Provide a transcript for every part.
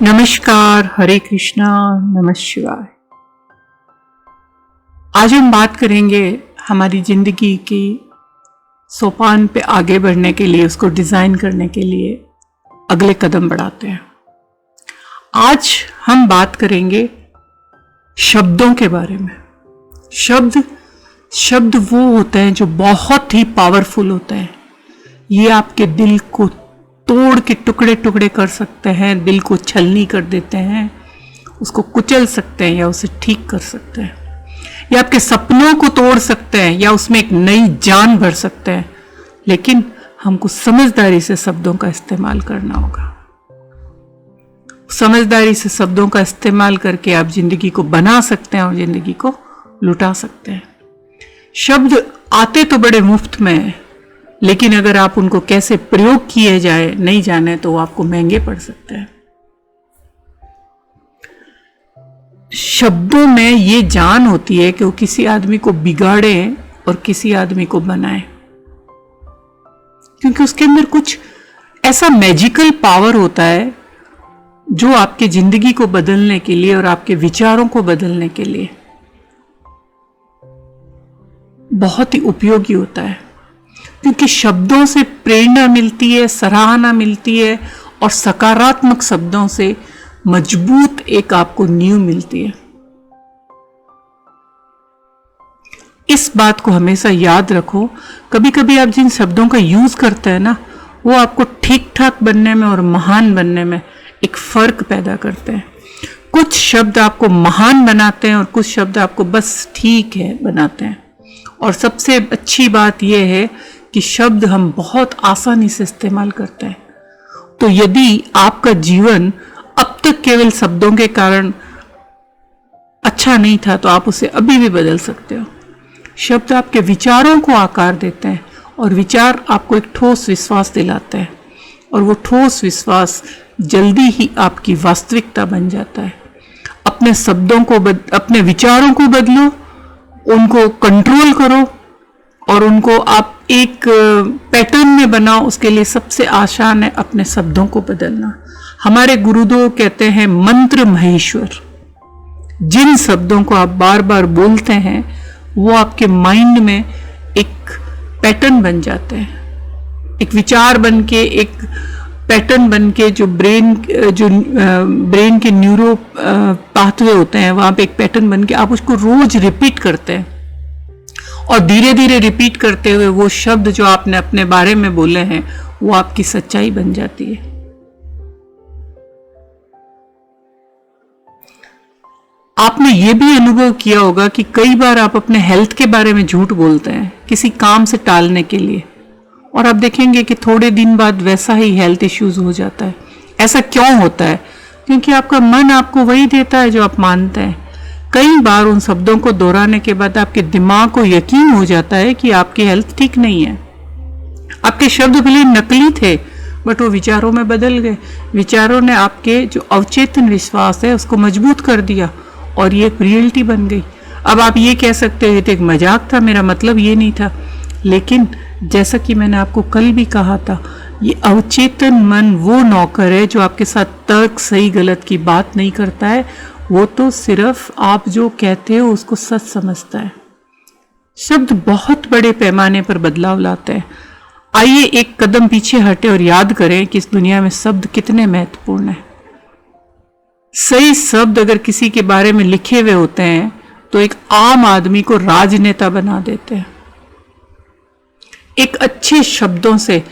नमस्कार, हरे कृष्णा, नमः शिवाय। आज हम बात करेंगे हमारी जिंदगी की सोपान पे आगे बढ़ने के लिए, उसको डिजाइन करने के लिए अगले कदम बढ़ाते हैं। आज हम बात करेंगे शब्दों के बारे में। शब्द वो होते हैं जो बहुत ही पावरफुल होते हैं। ये आपके दिल को तोड़ के टुकड़े टुकड़े कर सकते हैं, दिल को छलनी कर देते हैं, उसको कुचल सकते हैं या उसे ठीक कर सकते हैं, या आपके सपनों को तोड़ सकते हैं या उसमें एक नई जान भर सकते हैं। लेकिन हमको समझदारी से शब्दों का इस्तेमाल करना होगा। समझदारी से शब्दों का इस्तेमाल करके आप जिंदगी को बना सकते हैं और जिंदगी को लुटा सकते हैं। शब्द आते तो बड़े मुफ्त में हैं, लेकिन अगर आप उनको कैसे प्रयोग किए जाए नहीं जाने तो वो आपको महंगे पड़ सकते हैं। शब्दों में ये जान होती है कि वो किसी आदमी को बिगाड़े और किसी आदमी को बनाए, क्योंकि उसके अंदर कुछ ऐसा मैजिकल पावर होता है जो आपके जिंदगी को बदलने के लिए और आपके विचारों को बदलने के लिए बहुत ही उपयोगी होता है। क्योंकि शब्दों से प्रेरणा मिलती है, सराहना मिलती है, और सकारात्मक शब्दों से मजबूत एक आपको नींव मिलती है। इस बात को हमेशा याद रखो। कभी कभी आप जिन शब्दों का यूज करते हैं ना, वो आपको ठीक ठाक बनने में और महान बनने में एक फर्क पैदा करते हैं। कुछ शब्द आपको महान बनाते हैं और कुछ शब्द आपको बस ठीक है बनाते हैं। और सबसे अच्छी बात यह है कि शब्द हम बहुत आसानी से इस्तेमाल करते हैं। तो यदि आपका जीवन अब तक केवल शब्दों के कारण अच्छा नहीं था, तो आप उसे अभी भी बदल सकते हो। शब्द आपके विचारों को आकार देते हैं और विचार आपको एक ठोस विश्वास दिलाते हैं, और वो ठोस विश्वास जल्दी ही आपकी वास्तविकता बन जाता है। अपने शब्दों को अपने विचारों को बदलो, उनको कंट्रोल करो और उनको आप एक पैटर्न में बनाओ। उसके लिए सबसे आसान है अपने शब्दों को बदलना। हमारे गुरुदेव कहते हैं मंत्र महेश्वर। जिन शब्दों को आप बार बार बोलते हैं वो आपके माइंड में एक पैटर्न बन जाते हैं, एक विचार बन के, एक पैटर्न बन के, जो ब्रेन के न्यूरो पाथवे होते हैं वहां पे एक पैटर्न बन के आप उसको रोज रिपीट करते हैं, और धीरे धीरे रिपीट करते हुए वो शब्द जो आपने अपने बारे में बोले हैं वो आपकी सच्चाई बन जाती है। आपने ये भी अनुभव किया होगा कि कई बार आप अपने हेल्थ के बारे में झूठ बोलते हैं किसी काम से टालने के लिए, और आप देखेंगे कि थोड़े दिन बाद वैसा ही हेल्थ इश्यूज हो जाता है। ऐसा क्यों होता है? क्योंकि आपका मन आपको वही देता है जो आप मानते हैं। कई बार उन शब्दों को दोहराने के बाद आपके दिमाग को यकीन हो जाता है कि आपकी हेल्थ ठीक नहीं है। आपके शब्द भले नकली थे, बट वो विचारों में बदल गए। विचारों ने आपके जो अवचेतन विश्वास है उसको मजबूत कर दिया और ये एक रियलिटी बन गई। अब आप ये कह सकते हो ये तो एक मजाक था, मेरा मतलब ये नहीं था। लेकिन जैसा कि मैंने आपको कल भी कहा था, ये अवचेतन मन वो नौकर है जो आपके साथ तर्क सही गलत की बात नहीं करता है। वो तो सिर्फ आप जो कहते हो उसको सच समझता है। शब्द बहुत बड़े पैमाने पर बदलाव लाते हैं। आइए एक कदम पीछे हटे और याद करें कि इस दुनिया में शब्द कितने महत्वपूर्ण हैं। सही शब्द अगर किसी के बारे में लिखे हुए होते हैं तो एक आम आदमी को राजनेता बना देते हैं। एक अच्छे शब्दों से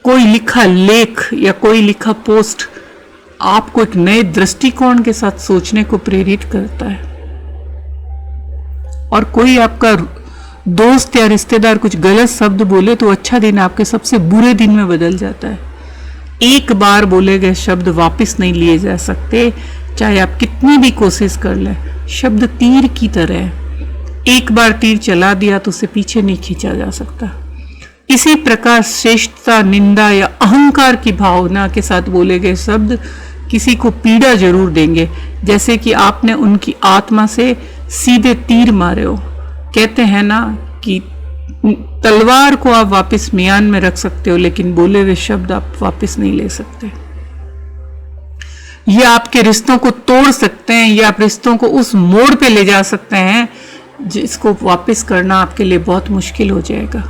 कोई लिखा लेख या कोई लिखा पोस्ट आपको एक नए दृष्टिकोण के साथ सोचने को प्रेरित करता है। और कोई आपका दोस्त या रिश्तेदार कुछ गलत शब्द बोले तो अच्छा दिन आपके सबसे बुरे दिन में बदल जाता है। एक बार बोले गए शब्द वापस नहीं लिए जा सकते, चाहे आप कितनी भी कोशिश कर लें। शब्द तीर की तरह है, एक बार तीर चला दिया तो उसे पीछे नहीं खींचा जा सकता। इसी प्रकार श्रेष्ठता, निंदा या अहंकार की भावना के साथ बोले गए शब्द किसी को पीड़ा जरूर देंगे, जैसे कि आपने उनकी आत्मा से सीधे तीर मारे हो। कहते हैं ना कि तलवार को आप वापस मियान में रख सकते हो, लेकिन बोले हुए शब्द आप वापस नहीं ले सकते। ये आपके रिश्तों को तोड़ सकते हैं, ये आप रिश्तों को उस मोड़ पे ले जा सकते हैं जिसको वापस करना आपके लिए बहुत मुश्किल हो जाएगा।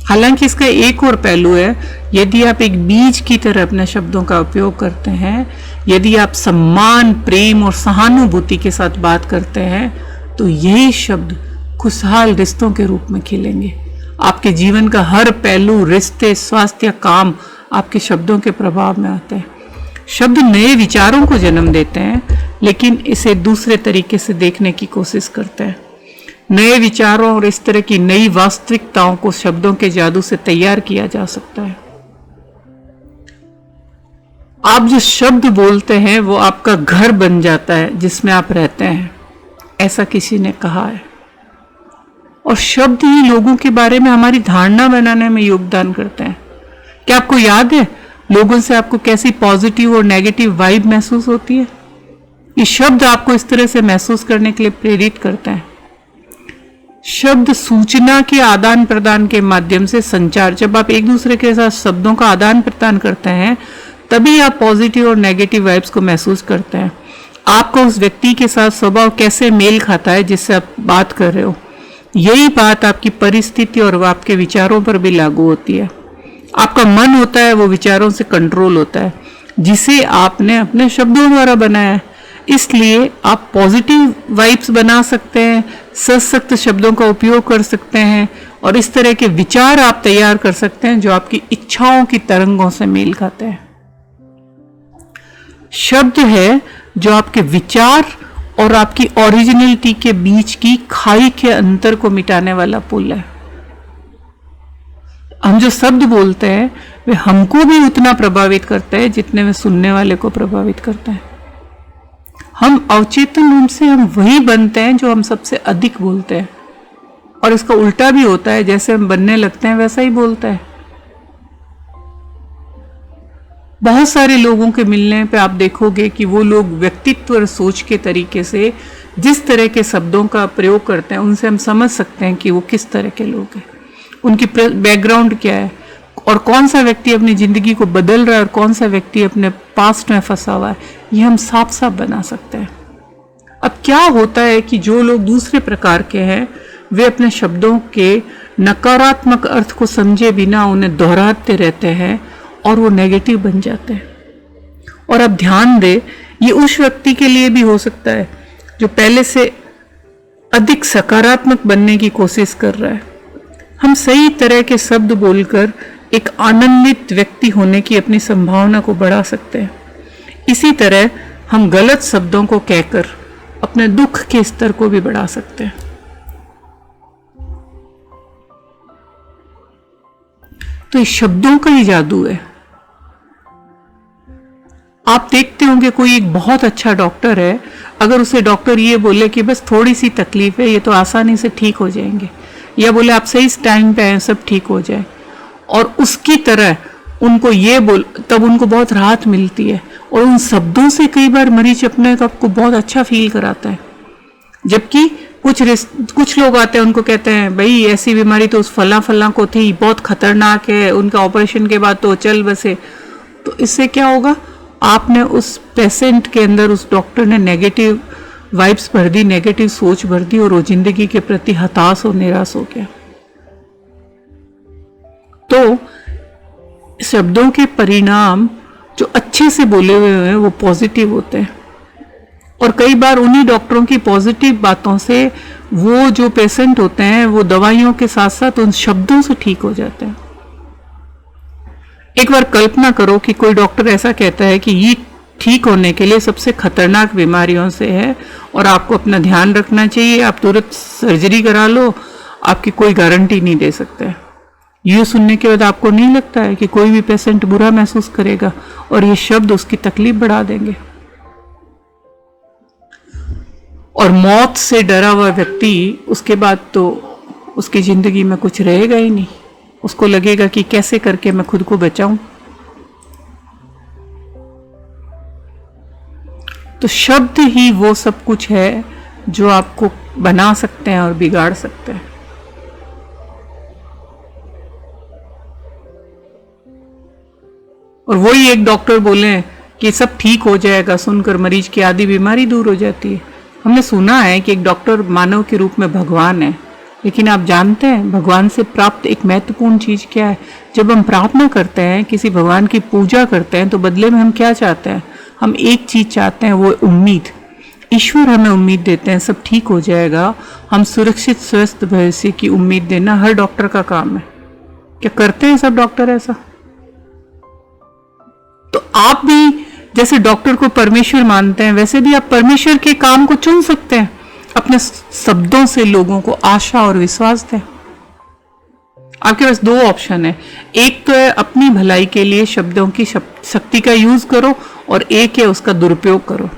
हालांकि इसका एक और पहलू है, यदि आप एक बीज की तरह अपने शब्दों का उपयोग करते हैं, यदि आप सम्मान, प्रेम और सहानुभूति के साथ बात करते हैं, तो यही शब्द खुशहाल रिश्तों के रूप में खिलेंगे। आपके जीवन का हर पहलू, रिश्ते, स्वास्थ्य, काम आपके शब्दों के प्रभाव में आते हैं। शब्द नए विचारों को जन्म देते हैं, लेकिन इसे दूसरे तरीके से देखने की कोशिश करते हैं। नए विचारों और इस तरह की नई वास्तविकताओं को शब्दों के जादू से तैयार किया जा सकता है। आप जो शब्द बोलते हैं वो आपका घर बन जाता है जिसमें आप रहते हैं, ऐसा किसी ने कहा है। और शब्द ही लोगों के बारे में हमारी धारणा बनाने में योगदान करते हैं। क्या आपको याद है लोगों से आपको कैसी पॉजिटिव और नेगेटिव वाइब महसूस होती है? ये शब्द आपको इस तरह से महसूस करने के लिए प्रेरित करते हैं। शब्द सूचना के आदान प्रदान के माध्यम से संचार, जब आप एक दूसरे के साथ शब्दों का आदान प्रदान करते हैं, तभी आप पॉजिटिव और नेगेटिव वाइब्स को महसूस करते हैं। आपका उस व्यक्ति के साथ स्वभाव कैसे मेल खाता है जिससे आप बात कर रहे हो, यही बात आपकी परिस्थिति और आपके विचारों पर भी लागू होती है। आपका मन होता है वो विचारों से कंट्रोल होता है, जिसे आपने अपने शब्दों द्वारा बनाया है। इसलिए आप पॉजिटिव वाइब्स बना सकते हैं, सशक्त शब्दों का उपयोग कर सकते हैं और इस तरह के विचार आप तैयार कर सकते हैं जो आपकी इच्छाओं की तरंगों से मेल खाते हैं। शब्द है जो आपके विचार और आपकी ओरिजिनलिटी के बीच की खाई के अंतर को मिटाने वाला पुल है। हम जो शब्द बोलते हैं वे हमको भी उतना प्रभावित करते हैं जितने वे सुनने वाले को प्रभावित करते हैं। हम अवचेतन रूप से हम वही बनते हैं जो हम सबसे अधिक बोलते हैं, और इसका उल्टा भी होता है, जैसे हम बनने लगते हैं वैसा ही बोलते हैं। बहुत सारे लोगों के मिलने पे आप देखोगे कि वो लोग व्यक्तित्व और सोच के तरीके से जिस तरह के शब्दों का प्रयोग करते हैं, उनसे हम समझ सकते हैं कि वो किस तरह के लोग हैं, उनकी बैकग्राउंड क्या है, और कौन सा व्यक्ति अपनी ज़िंदगी को बदल रहा है और कौन सा व्यक्ति अपने पास्ट में फंसा हुआ है, ये हम साफ साफ बना सकते हैं। अब क्या होता है कि जो लोग दूसरे प्रकार के हैं वे अपने शब्दों के नकारात्मक अर्थ को समझे बिना उन्हें दोहराते रहते हैं और वो नेगेटिव बन जाते हैं। और अब ध्यान दे, ये उस व्यक्ति के लिए भी हो सकता है जो पहले से अधिक सकारात्मक बनने की कोशिश कर रहा है। हम सही तरह के शब्द बोलकर एक आनंदित व्यक्ति होने की अपनी संभावना को बढ़ा सकते हैं। इसी तरह हम गलत शब्दों को कहकर अपने दुख के स्तर को भी बढ़ा सकते हैं। तो ये शब्दों का ही जादू है। आप देखते होंगे कोई एक बहुत अच्छा डॉक्टर है, अगर उसे डॉक्टर ये बोले कि बस थोड़ी सी तकलीफ है, ये तो आसानी से ठीक हो जाएंगे, या बोले आप सही टाइम पे आए सब ठीक हो जाए, और उसकी तरह उनको ये बोल, तब उनको बहुत राहत मिलती है और उन शब्दों से कई बार मरीज अपने आप को बहुत अच्छा फील कराता है। जबकि कुछ लोग आते हैं, उनको कहते हैं भाई ऐसी बीमारी तो उस फला को थी, बहुत खतरनाक है, उनका ऑपरेशन के बाद तो चल बसे। तो इससे क्या होगा, आपने उस पेशेंट के अंदर, उस डॉक्टर ने नेगेटिव वाइब्स भर दी, नेगेटिव सोच भर दी, और वो जिंदगी के प्रति हताश और निराश हो गया। तो शब्दों के परिणाम जो अच्छे से बोले हुए हैं वो पॉजिटिव होते हैं, और कई बार उन्हीं डॉक्टरों की पॉजिटिव बातों से वो जो पेशेंट होते हैं वो दवाइयों के साथ साथ उन शब्दों से ठीक हो जाते हैं। एक बार कल्पना करो कि कोई डॉक्टर ऐसा कहता है कि ये ठीक होने के लिए सबसे खतरनाक बीमारियों से है और आपको अपना ध्यान रखना चाहिए, आप तुरंत सर्जरी करा लो, आपकी कोई गारंटी नहीं दे सकता। ये सुनने के बाद आपको नहीं लगता है कि कोई भी पेशेंट बुरा महसूस करेगा और ये शब्द उसकी तकलीफ बढ़ा देंगे? और मौत से डरा हुआ व्यक्ति उसके बाद तो उसकी जिंदगी में कुछ रहेगा ही नहीं, उसको लगेगा कि कैसे करके मैं खुद को बचाऊं। तो शब्द ही वो सब कुछ है जो आपको बना सकते हैं और बिगाड़ सकते हैं। और वही एक डॉक्टर बोले कि सब ठीक हो जाएगा सुनकर मरीज की आधी बीमारी दूर हो जाती है। हमने सुना है कि एक डॉक्टर मानव के रूप में भगवान है, लेकिन आप जानते हैं भगवान से प्राप्त एक महत्वपूर्ण चीज क्या है? जब हम प्रार्थना करते हैं, किसी भगवान की पूजा करते हैं, तो बदले में हम क्या चाहते हैं? हम एक चीज चाहते हैं, वो उम्मीद। ईश्वर हमें उम्मीद देते हैं सब ठीक हो जाएगा, हम सुरक्षित स्वस्थ भविष्य की उम्मीद देना हर डॉक्टर का काम है। क्या करते हैं सब डॉक्टर ऐसा? तो आप भी जैसे डॉक्टर को परमेश्वर मानते हैं, वैसे भी आप परमेश्वर के काम को चुन सकते हैं। अपने शब्दों से लोगों को आशा और विश्वास दें। आपके पास दो ऑप्शन है, एक तो है अपनी भलाई के लिए शब्दों की शक्ति का यूज करो, और एक है उसका दुरुपयोग करो।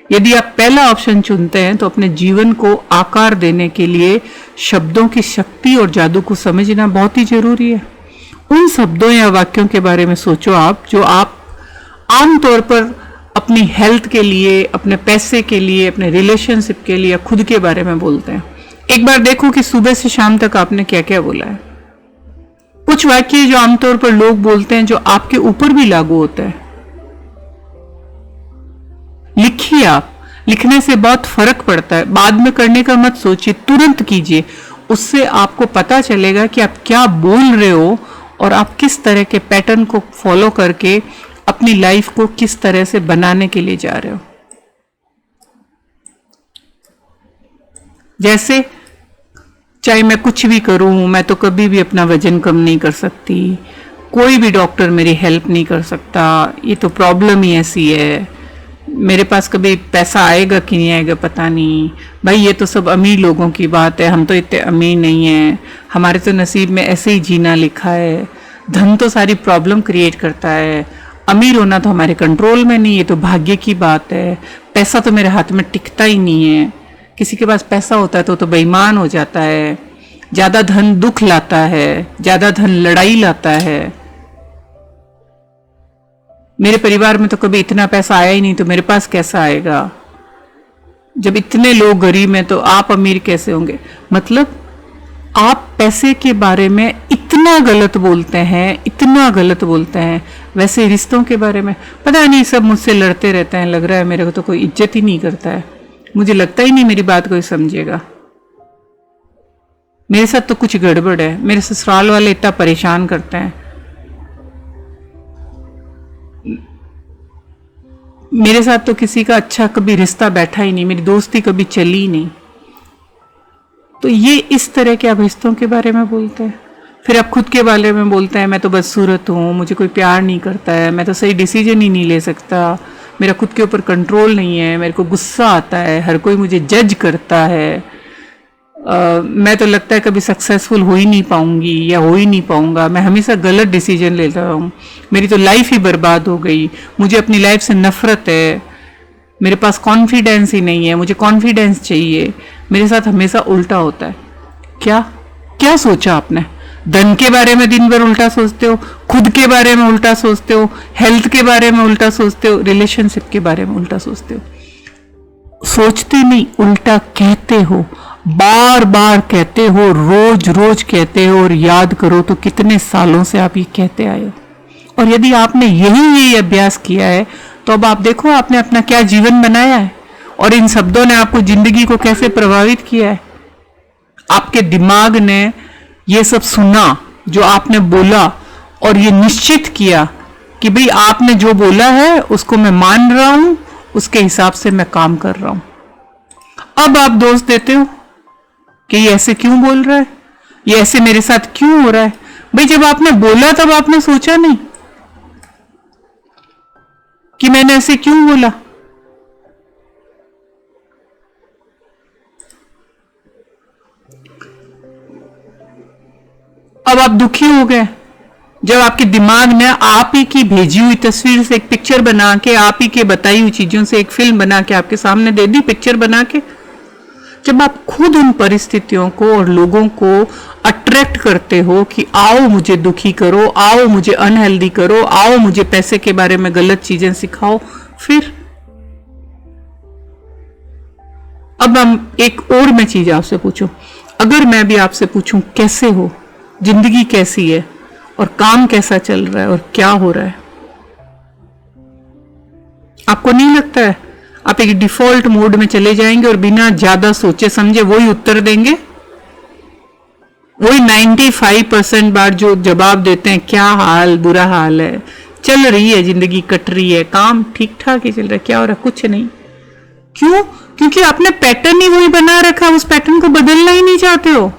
यदि आप पहला ऑप्शन चुनते हैं तो अपने जीवन को आकार देने के लिए शब्दों की शक्ति और जादू को समझना बहुत ही जरूरी है। उन शब्दों या वाक्यों के बारे में सोचो आप, जो आप आमतौर पर अपनी हेल्थ के लिए, अपने पैसे के लिए, अपने रिलेशनशिप के लिए, खुद के बारे में बोलते हैं। एक बार देखो कि सुबह से शाम तक आपने क्या क्या बोला है। कुछ वाक्य जो आमतौर पर लोग बोलते हैं, जो आपके ऊपर भी लागू होता है। लिखिए आप, लिखने से बहुत फर्क पड़ता है। बाद में करने का मत सोचिए, तुरंत कीजिए। उससे आपको पता चलेगा कि आप क्या बोल रहे हो और आप किस तरह के पैटर्न को फॉलो करके अपनी लाइफ को किस तरह से बनाने के लिए जा रहे हो। जैसे चाहे मैं कुछ भी करूं, मैं तो कभी भी अपना वजन कम नहीं कर सकती, कोई भी डॉक्टर मेरी हेल्प नहीं कर सकता, ये तो प्रॉब्लम ही ऐसी है, मेरे पास कभी पैसा आएगा कि नहीं आएगा पता नहीं, भाई ये तो सब अमीर लोगों की बात है, हम तो इतने अमीर नहीं हैं, हमारे तो नसीब में ऐसे ही जीना लिखा है, धन तो सारी प्रॉब्लम क्रिएट करता है, अमीर होना तो हमारे कंट्रोल में नहीं, ये तो भाग्य की बात है, पैसा तो मेरे हाथ में टिकता ही नहीं है, किसी के पास पैसा होता है तो बेईमान हो जाता है, ज्यादा धन दुख लाता है, ज्यादा धन लड़ाई लाता है, मेरे परिवार में तो कभी इतना पैसा आया ही नहीं तो मेरे पास कैसा आएगा, जब इतने लोग गरीब हैं तो आप अमीर कैसे होंगे। मतलब आप पैसे के बारे में इतना गलत बोलते हैं, इतना गलत बोलते हैं। वैसे रिश्तों के बारे में पता नहीं, सब मुझसे लड़ते रहते हैं, लग रहा है मेरे को तो कोई इज्जत ही नहीं करता है, मुझे लगता ही नहीं मेरी बात कोई समझेगा। मेरे साथ तो कुछ गड़बड़ है, मेरे ससुराल वाले इतना परेशान करते हैं, मेरे साथ तो किसी का अच्छा कभी रिश्ता बैठा ही नहीं, मेरी दोस्ती कभी चली ही नहीं। तो ये इस तरह के आप रिश्तों के बारे में बोलते हैं। फिर आप खुद के बारे में बोलते हैं, मैं तो बदसूरत हूँ, मुझे कोई प्यार नहीं करता है, मैं तो सही डिसीजन ही नहीं ले सकता, मेरा खुद के ऊपर कंट्रोल नहीं है, मेरे को गुस्सा आता है, हर कोई मुझे जज करता है, मैं तो लगता है कभी सक्सेसफुल हो ही नहीं पाऊंगी या हो ही नहीं पाऊंगा, मैं हमेशा गलत डिसीजन लेता हूँ, मेरी तो लाइफ ही बर्बाद हो गई, मुझे अपनी लाइफ से नफरत है, मेरे पास कॉन्फिडेंस ही नहीं है, मुझे कॉन्फिडेंस चाहिए। मेरे साथ हमेशा उल्टा होता है। क्या क्या सोचा आपने? धन के बारे में दिन भर उल्टा सोचते हो, खुद के बारे में उल्टा सोचते हो, हेल्थ के बारे में उल्टा सोचते हो, रिलेशनशिप के बारे में उल्टा सोचते हो। सोचते नहीं, उल्टा कहते हो, बार बार कहते हो, रोज रोज कहते हो, और याद करो तो कितने सालों से आप ये कहते आए हो। और यदि आपने यही अभ्यास किया है तो अब आप देखो आपने अपना क्या जीवन बनाया है, और इन शब्दों ने आपको जिंदगी को कैसे प्रभावित किया है। आपके दिमाग ने ये सब सुना जो आपने बोला, और ये निश्चित किया कि भाई आपने जो बोला है उसको मैं मान रहा हूं, उसके हिसाब से मैं काम कर रहा हूं। अब आप दोष देते हो कि ये ऐसे क्यों बोल रहा है, ये ऐसे मेरे साथ क्यों हो रहा है। भाई जब आपने बोला तब आपने सोचा नहीं कि मैंने ऐसे क्यों बोला। अब आप दुखी हो गए जब आपके दिमाग में आप ही की भेजी हुई तस्वीर से एक पिक्चर बना के, आप ही के बताई हुई चीजों से एक फिल्म बना के आपके सामने दे दी, पिक्चर बना के। जब आप खुद उन परिस्थितियों को और लोगों को अट्रैक्ट करते हो कि आओ मुझे दुखी करो, आओ मुझे अनहेल्दी करो, आओ मुझे पैसे के बारे में गलत चीजें सिखाओ, फिर अब हम एक और मैं चीज आपसे पूछूं, अगर मैं भी आपसे पूछूं कैसे हो, जिंदगी कैसी है, और काम कैसा चल रहा है, और क्या हो रहा है, आपको नहीं लगता है आप एक डिफॉल्ट मोड में चले जाएंगे और बिना ज्यादा सोचे समझे वही उत्तर देंगे? वही 95% बार जो जवाब देते हैं, क्या हाल, बुरा हाल है, चल रही है जिंदगी, कट रही है, काम ठीक ठाक ही चल रहा है, क्या हो रहा है, कुछ नहीं। क्यों? क्योंकि आपने पैटर्न ही वही बना रखा, उस पैटर्न को बदलना ही नहीं चाहते हो।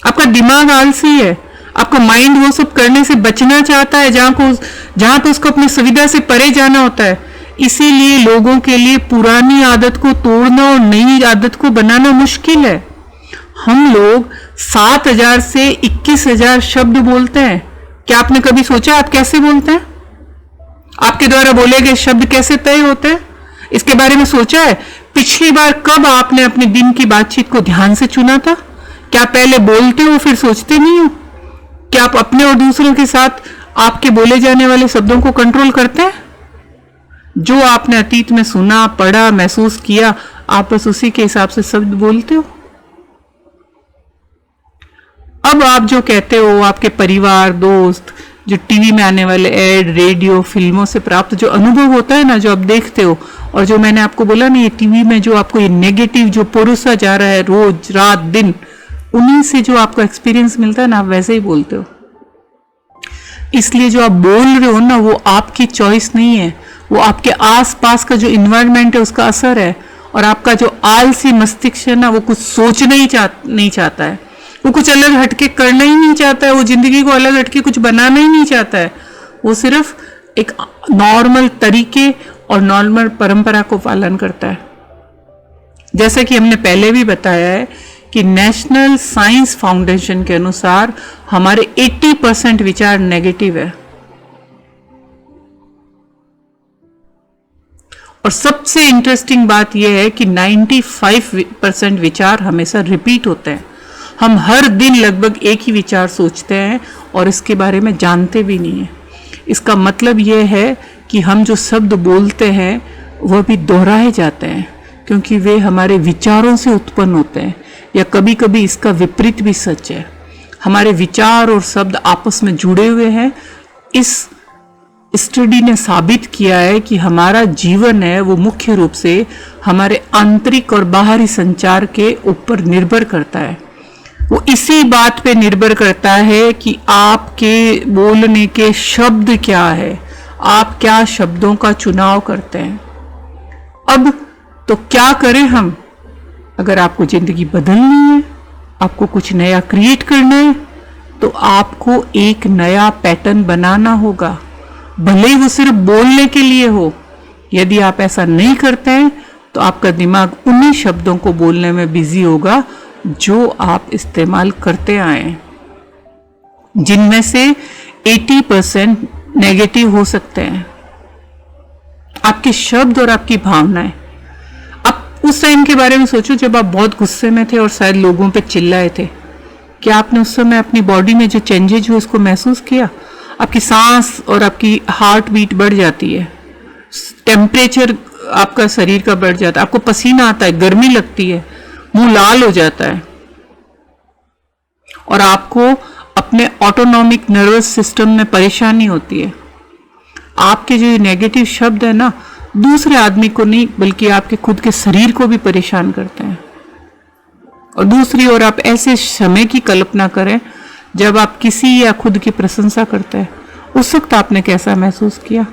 आपका दिमाग आलसी है, आपका माइंड वो सब करने से बचना चाहता है जहां तो उसको अपनी सुविधा से परे जाना होता है। इसीलिए लोगों के लिए पुरानी आदत को तोड़ना और नई आदत को बनाना मुश्किल है। हम लोग 7,000 से 21,000 शब्द बोलते हैं। क्या आपने कभी सोचा आप कैसे बोलते हैं? आपके द्वारा बोले गए शब्द कैसे तय होते हैं, इसके बारे में सोचा है? पिछली बार कब आपने अपने दिन की बातचीत को ध्यान से चुना था? क्या पहले बोलते हो फिर सोचते नहीं हो? क्या आप अपने और दूसरों के साथ आपके बोले जाने वाले शब्दों को कंट्रोल करते हैं? जो आपने अतीत में सुना, पढ़ा, महसूस किया, आप बस उसी के हिसाब से शब्द बोलते हो। अब आप जो कहते हो, आपके परिवार, दोस्त, जो टीवी में आने वाले एड, रेडियो, फिल्मों से प्राप्त जो अनुभव होता है ना, जो आप देखते हो, और जो मैंने आपको बोला ना, ये टीवी में जो आपको ये नेगेटिव जो परोसा जा रहा है रोज रात दिन, उन्हीं से जो आपको एक्सपीरियंस मिलता है ना, आप वैसे ही बोलते हो। इसलिए जो आप बोल रहे हो ना, वो आपकी चॉइस नहीं है, वो आपके आसपास का जो इन्वायरमेंट है उसका असर है। और आपका जो आलसी मस्तिष्क है ना, वो कुछ सोचना ही नहीं चाहता है, वो कुछ अलग हटके करना ही नहीं चाहता है, वो जिंदगी को अलग हटके कुछ बनाना ही नहीं चाहता है। वो सिर्फ एक नॉर्मल तरीके और नॉर्मल परंपरा को पालन करता है। जैसा कि हमने पहले भी बताया है कि नेशनल साइंस फाउंडेशन के अनुसार हमारे 80% विचार नेगेटिव है। और सबसे इंटरेस्टिंग बात यह है कि 95% विचार हमेशा रिपीट होते हैं। हम हर दिन लगभग एक ही विचार सोचते हैं और इसके बारे में जानते भी नहीं है। इसका मतलब यह है कि हम जो शब्द बोलते हैं वह भी दोहराए जाते हैं, क्योंकि वे हमारे विचारों से उत्पन्न होते हैं। या कभी कभी इसका विपरीत भी सच है, हमारे विचार और शब्द आपस में जुड़े हुए हैं। इस स्टडी ने साबित किया है कि हमारा जीवन है वो मुख्य रूप से हमारे आंतरिक और बाहरी संचार के ऊपर निर्भर करता है। वो इसी बात पे निर्भर करता है कि आपके बोलने के शब्द क्या है, आप क्या शब्दों का चुनाव करते हैं। अब तो क्या करें हम? अगर आपको जिंदगी बदलनी है, आपको कुछ नया क्रिएट करना है, तो आपको एक नया पैटर्न बनाना होगा, भले ही वो सिर्फ बोलने के लिए हो। यदि आप ऐसा नहीं करते हैं तो आपका दिमाग उन्हीं शब्दों को बोलने में बिजी होगा जो आप इस्तेमाल करते आए हैं, जिनमें से 80% नेगेटिव हो सकते हैं। आपके शब्द और आपकी भावनाएं। अब उस टाइम के बारे में सोचो जब आप बहुत गुस्से में थे और शायद लोगों पे चिल्लाए थे। क्या आपने उस समय अपनी बॉडी में जो चेंजेज हुए उसको महसूस किया? आपकी सांस और आपकी हार्ट बीट बढ़ जाती है, टेम्परेचर आपका शरीर का बढ़ जाता है, आपको पसीना आता है, गर्मी लगती है, मुंह लाल हो जाता है, और आपको अपने ऑटोनॉमिक नर्वस सिस्टम में परेशानी होती है। आपके जो नेगेटिव शब्द है ना, दूसरे आदमी को नहीं बल्कि आपके खुद के शरीर को भी परेशान करते हैं। और दूसरी ओर आप ऐसे समय की कल्पना करें जब आप किसी या खुद की प्रशंसा करते हैं। उस वक्त आपने कैसा महसूस किया?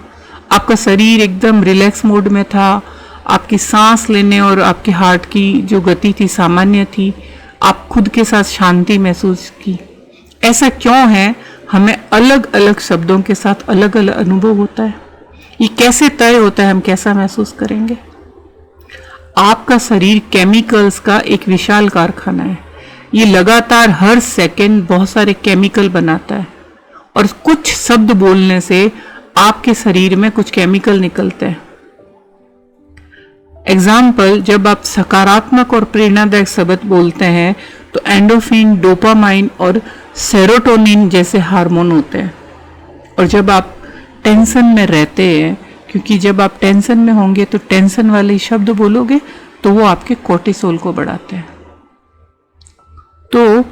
आपका शरीर एकदम रिलैक्स मोड में था, आपकी सांस लेने और आपके हार्ट की जो गति थी सामान्य थी, आप खुद के साथ शांति महसूस की। ऐसा क्यों है? हमें अलग अलग शब्दों के साथ अलग अलग अनुभव होता है। ये कैसे तय होता है हम कैसा महसूस करेंगे? आपका शरीर केमिकल्स का एक विशाल कारखाना है। ये लगातार हर सेकंड बहुत सारे केमिकल बनाता है, और कुछ शब्द बोलने से आपके शरीर में कुछ केमिकल निकलते हैं। एग्जाम्पल, जब आप सकारात्मक और प्रेरणादायक शब्द बोलते हैं तो एंडोफिन, डोपामाइन और सेरोटोनिन जैसे हार्मोन होते हैं। और जब आप टेंशन में रहते हैं, क्योंकि जब आप टेंशन में होंगे तो टेंशन वाले शब्द बोलोगे तो वो आपके कोर्टिसोल को बढ़ाते हैं। तो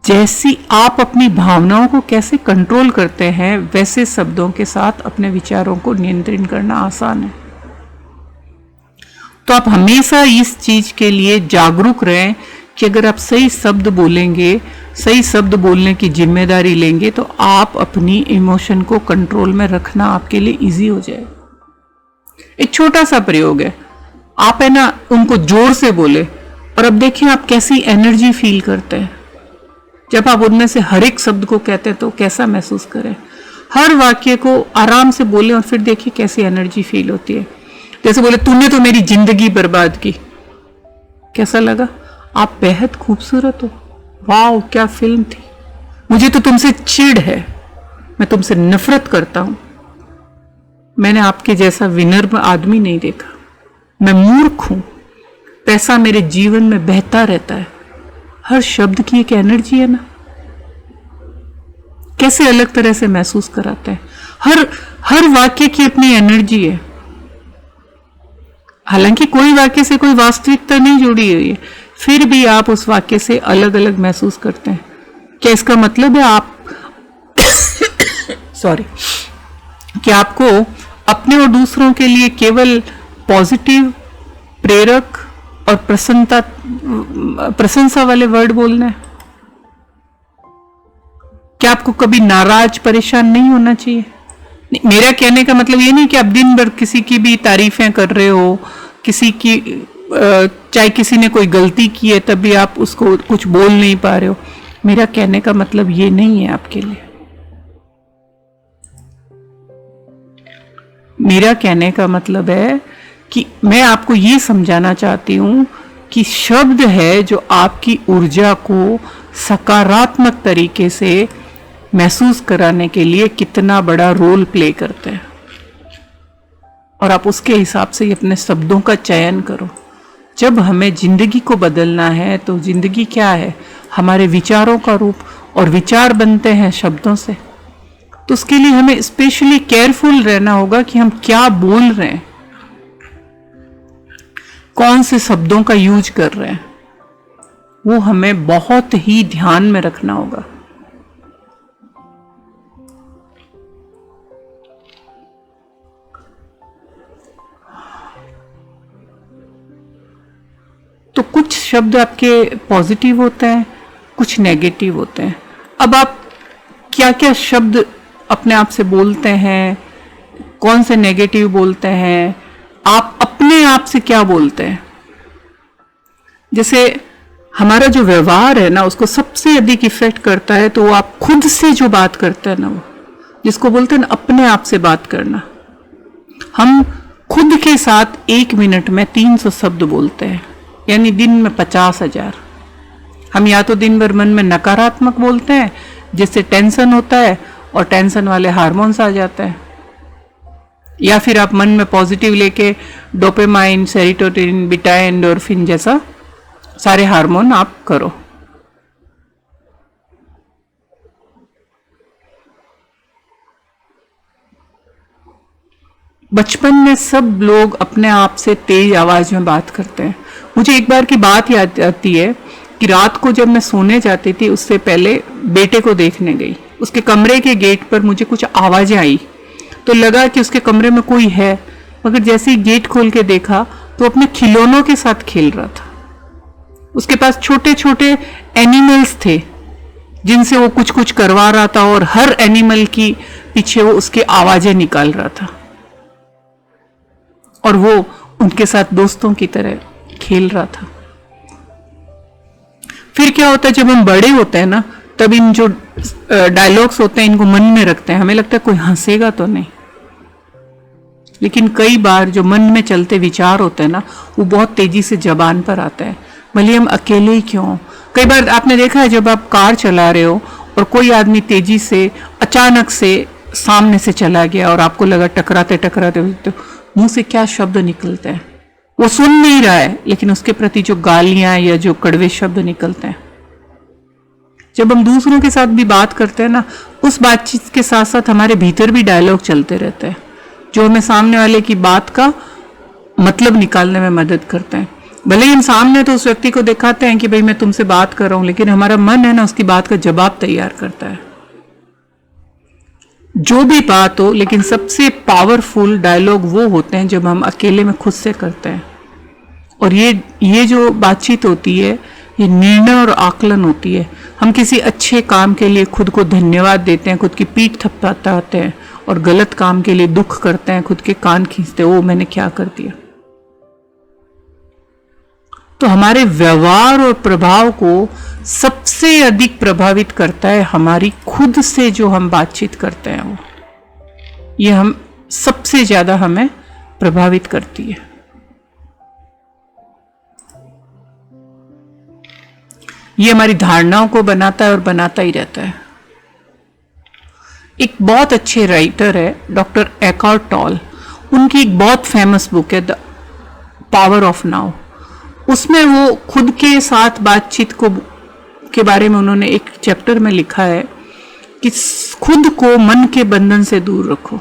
जैसी आप अपनी भावनाओं को कैसे कंट्रोल करते हैं, वैसे शब्दों के साथ अपने विचारों को नियंत्रण करना आसान है। तो आप हमेशा इस चीज के लिए जागरूक रहें कि अगर आप सही शब्द बोलेंगे, सही शब्द बोलने की जिम्मेदारी लेंगे, तो आप अपनी इमोशन को कंट्रोल में रखना आपके लिए इजी हो जाए। एक छोटा सा प्रयोग है, आप है ना उनको जोर से बोले और अब देखिए आप कैसी एनर्जी फील करते हैं। जब आप उनमें से हर एक शब्द को कहते हैं तो कैसा महसूस करें। हर वाक्य को आराम से बोलें और फिर देखिए कैसी एनर्जी फील होती है। जैसे बोले, तूने तो मेरी जिंदगी बर्बाद की, कैसा लगा? आप बेहद खूबसूरत हो, वाह क्या फिल्म थी, मुझे तो तुमसे चिढ़ है, मैं तुमसे नफरत करता हूं, मैंने आपके जैसा विनम्र आदमी नहीं देखा, मैं मूर्ख हूं, पैसा मेरे जीवन में बहता रहता है। हर शब्द की एक एनर्जी है ना, कैसे अलग तरह से महसूस कराते हैं। हर वाक्य की अपनी एनर्जी है। हालांकि कोई वाक्य से कोई वास्तविकता नहीं जुड़ी हुई है, फिर भी आप उस वाक्य से अलग अलग महसूस करते हैं। क्या इसका मतलब है आप सॉरी कि आपको अपने और दूसरों के लिए केवल पॉजिटिव, प्रेरक और प्रशंसा वाले वर्ड बोलना है? क्या आपको कभी नाराज, परेशान नहीं होना चाहिए? मेरा कहने का मतलब ये नहीं कि आप दिन भर किसी की भी तारीफें कर रहे हो, किसी की चाहे किसी ने कोई गलती की है तब भी आप उसको कुछ बोल नहीं पा रहे हो। मेरा कहने का मतलब ये नहीं है आपके लिए। मेरा कहने का मतलब है कि मैं आपको ये समझाना चाहती हूं कि शब्द है जो आपकी ऊर्जा को सकारात्मक तरीके से महसूस कराने के लिए कितना बड़ा रोल प्ले करते हैं, और आप उसके हिसाब से अपने शब्दों का चयन करो। जब हमें जिंदगी को बदलना है तो जिंदगी क्या है? हमारे विचारों का रूप, और विचार बनते हैं शब्दों से। तो उसके लिए हमें स्पेशली केयरफुल रहना होगा कि हम क्या बोल रहे हैं, कौन से शब्दों का यूज कर रहे हैं, वो हमें बहुत ही ध्यान में रखना होगा। तो कुछ शब्द आपके पॉजिटिव होते हैं, कुछ नेगेटिव होते हैं। अब आप क्या क्या शब्द अपने आप से बोलते हैं, कौन से नेगेटिव बोलते हैं, आप अपने आप से क्या बोलते हैं? जैसे हमारा जो व्यवहार है ना, उसको सबसे अधिक इफेक्ट करता है तो वो आप खुद से जो बात करते हैं ना, वो जिसको बोलते हैं ना अपने आप से बात करना। हम खुद के साथ 1 मिनट में 300 शब्द बोलते हैं, यानी दिन में 50,000। हम या तो दिन भर मन में नकारात्मक बोलते हैं जिससे टेंशन होता है और टेंशन वाले हार्मोन्स आ जाते हैं, या फिर आप मन में पॉजिटिव लेके डोपामाइन, सेरोटोनिन, बीटा एंडोर्फिन जैसा सारे हार्मोन आप करो। बचपन में सब लोग अपने आप से तेज आवाज में बात करते हैं। मुझे एक बार की बात याद आती है कि रात को जब मैं सोने जाती थी, उससे पहले बेटे को देखने गई। उसके कमरे के गेट पर मुझे कुछ आवाजें आई तो लगा कि उसके कमरे में कोई है, मगर जैसे ही गेट खोल के देखा तो अपने खिलौनों के साथ खेल रहा था। उसके पास छोटे छोटे एनिमल्स थे जिनसे वो कुछ कुछ करवा रहा था, और हर एनिमल की पीछे वो उसकी आवाजें निकाल रहा था, और वो उनके साथ दोस्तों की तरह खेल रहा था। फिर क्या होता है, जब हम बड़े होते हैं ना, तब इन जो डायलॉग्स होते हैं इनको मन में रखते हैं। हमें लगता है कोई हंसेगा तो नहीं, लेकिन कई बार जो मन में चलते विचार होते हैं ना, वो बहुत तेजी से जबान पर आते हैं, भले हम अकेले ही क्यों हो। कई बार आपने देखा है, जब आप कार चला रहे हो और कोई आदमी तेजी से अचानक से सामने से चला गया और आपको लगा टकराते टकराते तो मुंह से क्या शब्द निकलते हैं, वो सुन नहीं रहा है, लेकिन उसके प्रति जो गालियां या जो कड़वे शब्द निकलते हैं। जब हम दूसरों के साथ भी बात करते हैं ना, उस बातचीत के साथ साथ हमारे भीतर भी डायलॉग चलते रहते हैं जो हमें सामने वाले की बात का मतलब निकालने में मदद करते हैं। भले ही हम सामने तो उस व्यक्ति को दिखाते हैं कि भाई मैं तुमसे बात कर रहा हूं, लेकिन हमारा मन है ना उसकी बात का जवाब तैयार करता है। जो भी बात हो, लेकिन सबसे पावरफुल डायलॉग वो होते हैं जब हम अकेले में खुद से करते हैं। और ये जो बातचीत होती है, ये निर्णय और आकलन होती है। हम किसी अच्छे काम के लिए खुद को धन्यवाद देते हैं, खुद की पीठ थपथपाते हैं, और गलत काम के लिए दुख करते हैं, खुद के कान खींचते हैं, ओ मैंने क्या कर दिया। तो हमारे व्यवहार और प्रभाव को सबसे अधिक प्रभावित करता है हमारी खुद से जो हम बातचीत करते हैं, वो ये हम सबसे ज्यादा हमें प्रभावित करती है। ये हमारी धारणाओं को बनाता है और बनाता ही रहता है। एक बहुत अच्छे राइटर है डॉक्टर एकार्ट टॉल, उनकी एक बहुत फेमस बुक है द पावर ऑफ नाउ। उसमें वो खुद के साथ बातचीत के बारे में उन्होंने एक चैप्टर में लिखा है कि खुद को मन के बंधन से दूर रखो।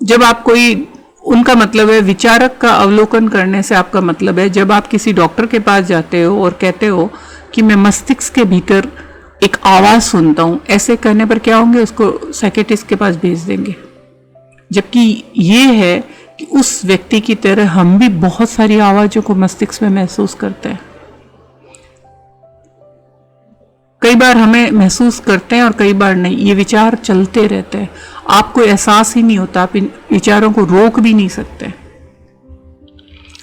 जब आप कोई, उनका मतलब है विचारक का अवलोकन करने से आपका मतलब है जब आप किसी डॉक्टर के पास जाते हो और कहते हो कि मैं मस्तिष्क के भीतर एक आवाज सुनता हूं, ऐसे कहने पर क्या होंगे, उसको साइकेट्रिस्ट के पास भेज देंगे। जबकि ये है कि उस व्यक्ति की तरह हम भी बहुत सारी आवाजों को मस्तिष्क में महसूस करते हैं। कई बार हमें महसूस करते हैं और कई बार नहीं। ये विचार चलते रहते हैं, आपको एहसास ही नहीं होता, आप इन विचारों को रोक भी नहीं सकते।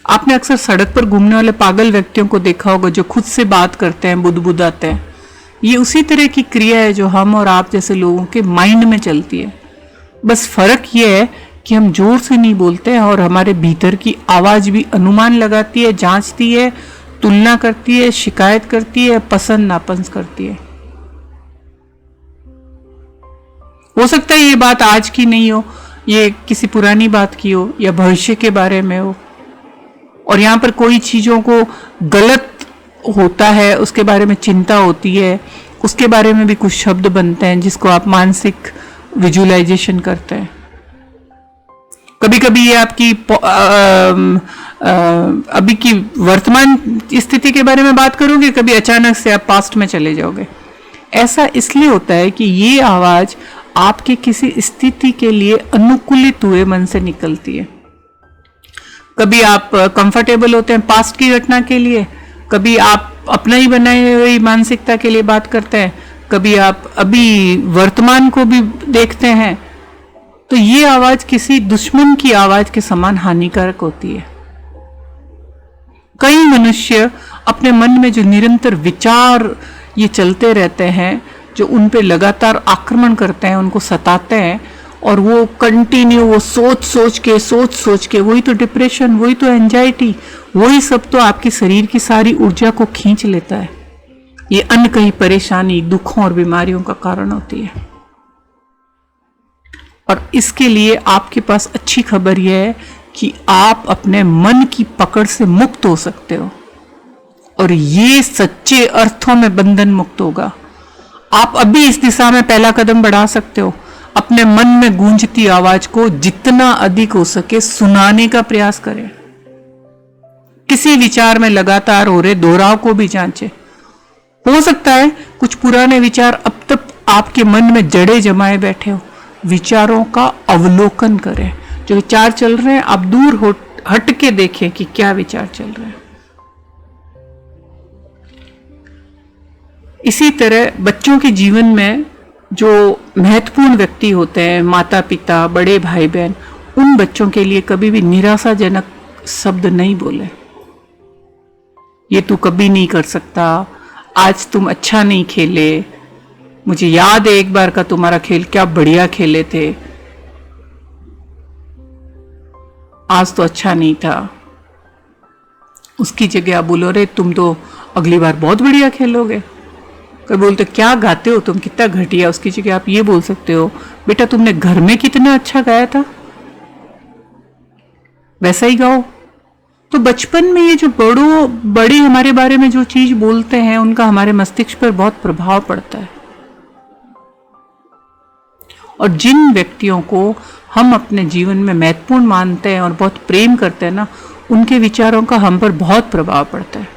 आपने अक्सर सड़क पर घूमने वाले पागल व्यक्तियों को देखा होगा जो खुद से बात करते हैं, बुदबुदाते हैं। ये उसी तरह की क्रिया है जो हम और आप जैसे लोगों के माइंड में चलती है। बस फर्क ये है कि हम जोर से नहीं बोलते हैं और हमारे भीतर की आवाज भी अनुमान लगाती है, जांचती है, तुलना करती है, शिकायत करती है, पसंद नापसंद करती है। हो सकता है ये बात आज की नहीं हो, ये किसी पुरानी बात की हो या भविष्य के बारे में हो, और यहां पर कोई चीजों को गलत होता है उसके बारे में चिंता होती है, उसके बारे में भी कुछ शब्द बनते हैं जिसको आप मानसिक विजुअलाइजेशन करते हैं। कभी कभी ये आपकी अभी की वर्तमान स्थिति के बारे में बात करोगे, कभी अचानक से आप पास्ट में चले जाओगे। ऐसा इसलिए होता है कि ये आवाज आपके किसी स्थिति के लिए अनुकूलित हुए मन से निकलती है। कभी आप कंफर्टेबल होते हैं पास्ट की घटना के लिए, कभी आप अपना ही बनाई हुई मानसिकता के लिए बात करते हैं, कभी आप अभी वर्तमान को भी देखते हैं। तो ये आवाज किसी दुश्मन की आवाज के समान हानिकारक होती है। कई मनुष्य अपने मन में जो निरंतर विचार ये चलते रहते हैं, जो उन पे लगातार आक्रमण करते हैं, उनको सताते हैं, और वो कंटिन्यू वो सोच सोच के वही तो डिप्रेशन, वही तो एंजाइटी, वही सब तो आपकी शरीर की सारी ऊर्जा को खींच लेता है। ये अनकही परेशानी, दुखों और बीमारियों का कारण होती है। और इसके लिए आपके पास अच्छी खबर यह है कि आप अपने मन की पकड़ से मुक्त हो सकते हो, और ये सच्चे अर्थों में बंधन मुक्त होगा। आप अभी इस दिशा में पहला कदम बढ़ा सकते हो। अपने मन में गूंजती आवाज को जितना अधिक हो सके सुनाने का प्रयास करें। किसी विचार में लगातार हो रहे दोहराव को भी जांचें। हो सकता है कुछ पुराने विचार अब तक आपके मन में जड़े जमाए बैठे हो। विचारों का अवलोकन करें। जो विचार चल रहे हैं आप दूर हट के देखें कि क्या विचार चल रहे हैं। इसी तरह बच्चों के जीवन में जो महत्वपूर्ण व्यक्ति होते हैं, माता पिता, बड़े भाई बहन, उन बच्चों के लिए कभी भी निराशाजनक शब्द नहीं बोले। ये तू कभी नहीं कर सकता, आज तुम अच्छा नहीं खेले, मुझे याद है एक बार का तुम्हारा खेल क्या बढ़िया खेले थे, आज तो अच्छा नहीं था। उसकी जगह आप बोलो रे तुम तो अगली बार बहुत बढ़िया खेलोगे। कोई बोलते क्या गाते हो तुम, कितना घटिया। उसकी जगह आप ये बोल सकते हो बेटा तुमने घर में कितना अच्छा गाया था, वैसा ही गाओ। तो बचपन में ये जो बड़े हमारे बारे में जो चीज बोलते हैं उनका हमारे मस्तिष्क पर बहुत प्रभाव पड़ता है। और जिन व्यक्तियों को हम अपने जीवन में महत्वपूर्ण मानते हैं और बहुत प्रेम करते हैं ना, उनके विचारों का हम पर बहुत प्रभाव पड़ता है।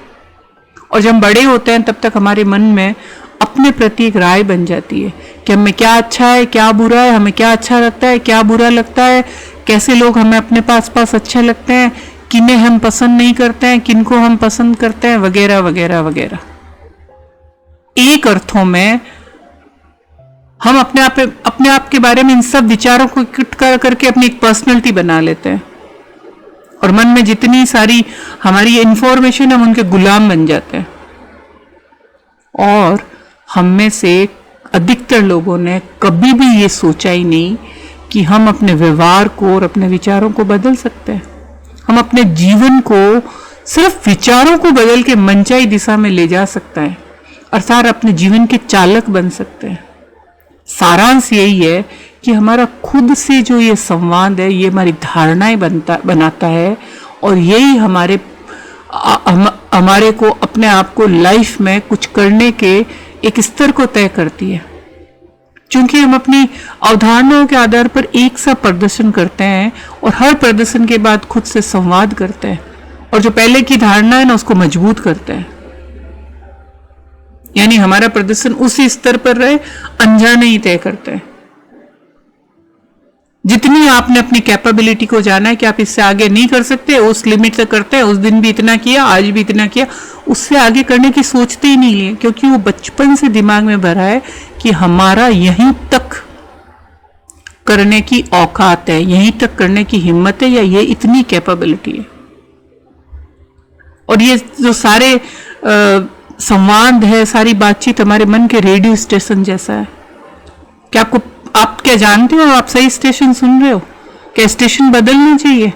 और जब हम बड़े होते हैं तब तक हमारे मन में अपने प्रति एक राय बन जाती है कि हमें क्या अच्छा है, क्या बुरा है, हमें क्या अच्छा लगता है, क्या बुरा लगता है, कैसे लोग हमें अपने पास अच्छे लगते हैं, किन्हें हम पसंद नहीं करते हैं, किनको हम पसंद करते हैं, वगैरह वगैरह वगैरह। एक अर्थों में हम अपने आप के बारे में इन सब विचारों को इकट्ठा करके अपनी एक पर्सनैलिटी बना लेते हैं और मन में जितनी सारी हमारी इंफॉर्मेशन हम उनके गुलाम बन जाते हैं। और हम में से अधिकतर लोगों ने कभी भी ये सोचा ही नहीं कि हम अपने व्यवहार को और अपने विचारों को बदल सकते हैं। हम अपने जीवन को सिर्फ विचारों को बदल के मनचाही दिशा में ले जा सकते हैं, अर्थात अपने जीवन के चालक बन सकते हैं। सारांश यही है कि हमारा खुद से जो ये संवाद है, ये हमारी धारणाएं बनाता है और यही हमारे को अपने आप को लाइफ में कुछ करने के एक स्तर को तय करती है। क्योंकि हम अपनी अवधारणाओं के आधार पर एक सा प्रदर्शन करते हैं और हर प्रदर्शन के बाद खुद से संवाद करते हैं और जो पहले की धारणा है ना, उसको मजबूत करते हैं। यानी हमारा प्रदर्शन उसी स्तर पर रहे, अनजाने ही तय करते हैं। जितनी आपने अपनी कैपेबिलिटी को जाना है कि आप इससे आगे नहीं कर सकते, उस लिमिट तक करते हैं, उस दिन भी इतना किया, आज भी इतना किया, उससे आगे करने की सोचते ही नहीं है, क्योंकि वो बचपन से दिमाग में भरा है कि हमारा यहीं तक करने की औकात है, यहीं तक करने की हिम्मत है, या ये इतनी कैपेबिलिटी है। और ये जो सारे संवाद है, सारी बातचीत हमारे मन के रेडियो स्टेशन जैसा है। क्या आप क्या जानते हो आप सही स्टेशन सुन रहे हो? क्या स्टेशन बदलना चाहिए?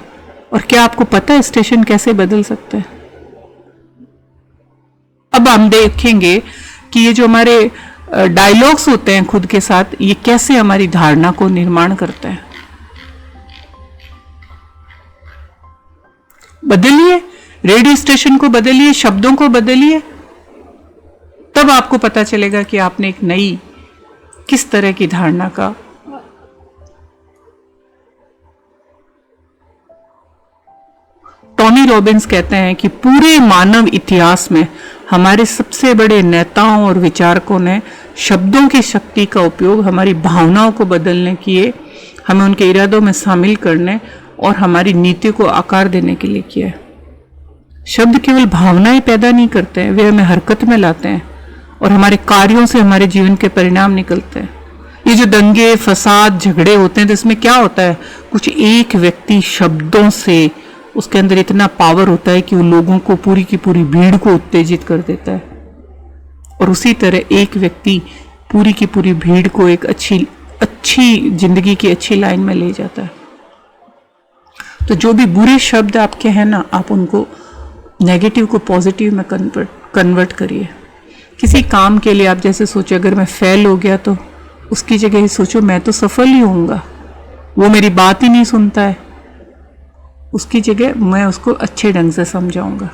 और क्या आपको पता है स्टेशन कैसे बदल सकते हैं? अब हम देखेंगे कि ये जो हमारे डायलॉग्स होते हैं खुद के साथ, ये कैसे हमारी धारणा को निर्माण करते हैं। बदलिए, रेडियो स्टेशन को बदलिए, शब्दों को बदलिए, तब आपको पता चलेगा कि आपने एक नई किस तरह की धारणा का टोनी रॉबिन्स कहते हैं कि पूरे मानव इतिहास में हमारे सबसे बड़े नेताओं और विचारकों ने शब्दों की शक्ति का उपयोग हमारी भावनाओं को बदलने के, हमें उनके इरादों में शामिल करने और हमारी नीति को आकार देने के लिए किया है। शब्द केवल भावनाएं पैदा नहीं करते हैं, वे हमें हरकत में लाते हैं और हमारे कार्यों से हमारे जीवन के परिणाम निकलते हैं। ये जो दंगे, फसाद, झगड़े होते हैं, तो इसमें क्या होता है? कुछ एक व्यक्ति शब्दों से, उसके अंदर इतना पावर होता है कि वो लोगों को, पूरी की पूरी भीड़ को उत्तेजित कर देता है। और उसी तरह एक व्यक्ति पूरी की पूरी भीड़ को एक अच्छी जिंदगी की अच्छी लाइन में ले जाता है। तो जो भी बुरे शब्द आपके हैं ना, आप उनको नेगेटिव को पॉजिटिव में कन्वर्ट करिए। किसी काम के लिए आप जैसे सोचे, अगर मैं फेल हो गया तो उसकी जगह ही सोचो मैं तो सफल ही होऊंगा, वो मेरी बात ही नहीं सुनता है, उसकी जगह मैं उसको अच्छे ढंग से समझाऊंगा।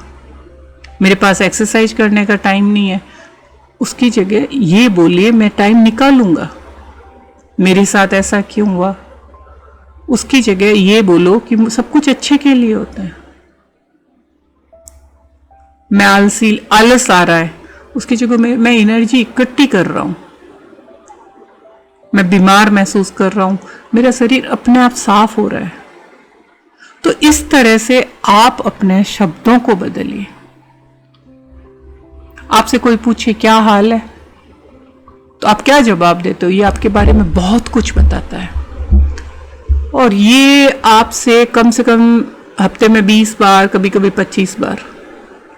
मेरे पास एक्सरसाइज करने का टाइम नहीं है, उसकी जगह ये बोलिए मैं टाइम निकालूंगा, मेरे साथ ऐसा क्यों हुआ, उसकी जगह ये बोलो कि सब कुछ अच्छे के लिए होता है। मैं आलस आ रहा है, उसकी जगह मैं एनर्जी इकट्ठी कर रहा हूं, मैं बीमार महसूस कर रहा हूं, मेरा शरीर अपने आप साफ हो रहा है। तो इस तरह से आप अपने शब्दों को बदलिए। आपसे कोई पूछे क्या हाल है, तो आप क्या जवाब देते हो? ये आपके बारे में बहुत कुछ बताता है। और ये आपसे कम से कम हफ्ते में 20 बार, कभी कभी 25 बार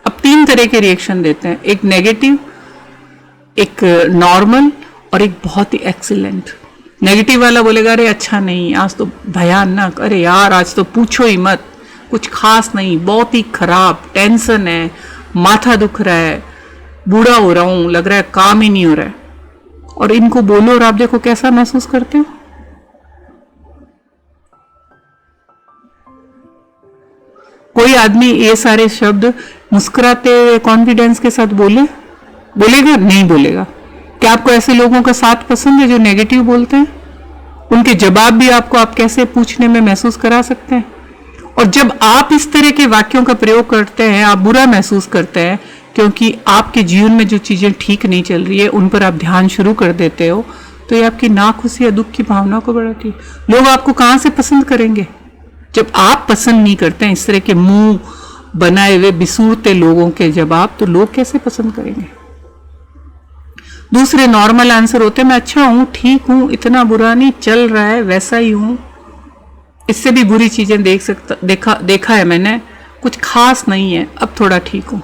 अब 3 तरह के रिएक्शन देते हैं, एक नेगेटिव, एक नॉर्मल और एक बहुत ही एक्सीलेंट। नेगेटिव वाला बोलेगा अरे अच्छा नहीं, आज तो भयानक, अरे यार आज तो पूछो ही मत, कुछ खास नहीं, बहुत ही खराब, टेंशन है, माथा दुख रहा है, बूढ़ा हो रहा हूं, लग रहा है काम ही नहीं हो रहा है। और इनको बोलो और आप देखो कैसा महसूस करते हो। कोई आदमी ये सारे शब्द मुस्कुराते कॉन्फिडेंस के साथ बोलेगा? नहीं बोलेगा। क्या आपको ऐसे लोगों का साथ पसंद है जो नेगेटिव बोलते हैं? उनके जवाब भी आपको आप कैसे पूछने में महसूस करा सकते हैं। और जब आप इस तरह के वाक्यों का प्रयोग करते हैं, आप बुरा महसूस करते हैं क्योंकि आपके जीवन में जो चीजें ठीक नहीं चल रही है उन पर आप ध्यान शुरू कर देते हो, तो ये आपकी नाखुशी या दुख की भावना को बढ़ाती है। लोग आपको कहाँ से पसंद करेंगे? जब आप पसंद नहीं करते हैं इस तरह के मुंह बनाए हुए बिसूरते लोगों के जवाब, तो लोग कैसे पसंद करेंगे? दूसरे नॉर्मल आंसर होते हैं, मैं अच्छा हूं, ठीक हूं, इतना बुरा नहीं, चल रहा है, वैसा ही हूं, इससे भी बुरी चीजें देखा है मैंने, कुछ खास नहीं है, अब थोड़ा ठीक हूं।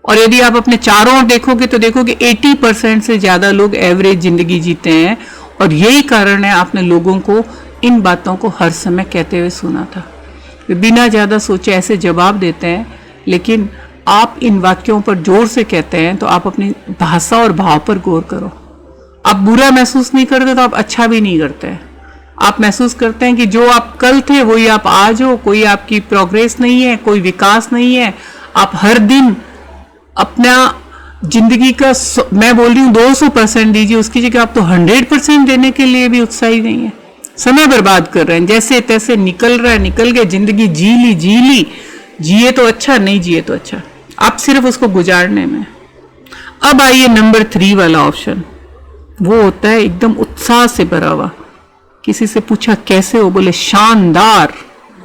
और यदि आप अपने चारों ओर देखोगे तो देखोगे 80% से ज्यादा लोग एवरेज जिंदगी जीते हैं। और यही कारण है आपने लोगों को इन बातों को हर समय कहते हुए सुना था। वे बिना ज्यादा सोचे ऐसे जवाब देते हैं, लेकिन आप इन वाक्यों पर जोर से कहते हैं तो आप अपनी भाषा और भाव पर गौर करो। आप बुरा महसूस नहीं करते तो आप अच्छा भी नहीं करते हैं। आप महसूस करते हैं कि जो आप कल थे वही आप आज हो, कोई आपकी प्रोग्रेस नहीं है, कोई विकास नहीं है। आप हर दिन अपना जिंदगी का मैं बोल रही हूँ 200% दीजिए, उसकी जगह आप तो 100% देने के लिए भी उत्साही नहीं है। समय बर्बाद कर रहे हैं, जैसे तैसे निकल रहा है, निकल गए, जिंदगी जी ली, जिए तो अच्छा, नहीं जिए तो अच्छा, आप सिर्फ उसको गुजारने में। अब आइए नंबर 3 वाला ऑप्शन, वो होता है एकदम उत्साह से भरा हुआ। किसी से पूछा कैसे हो, बोले शानदार,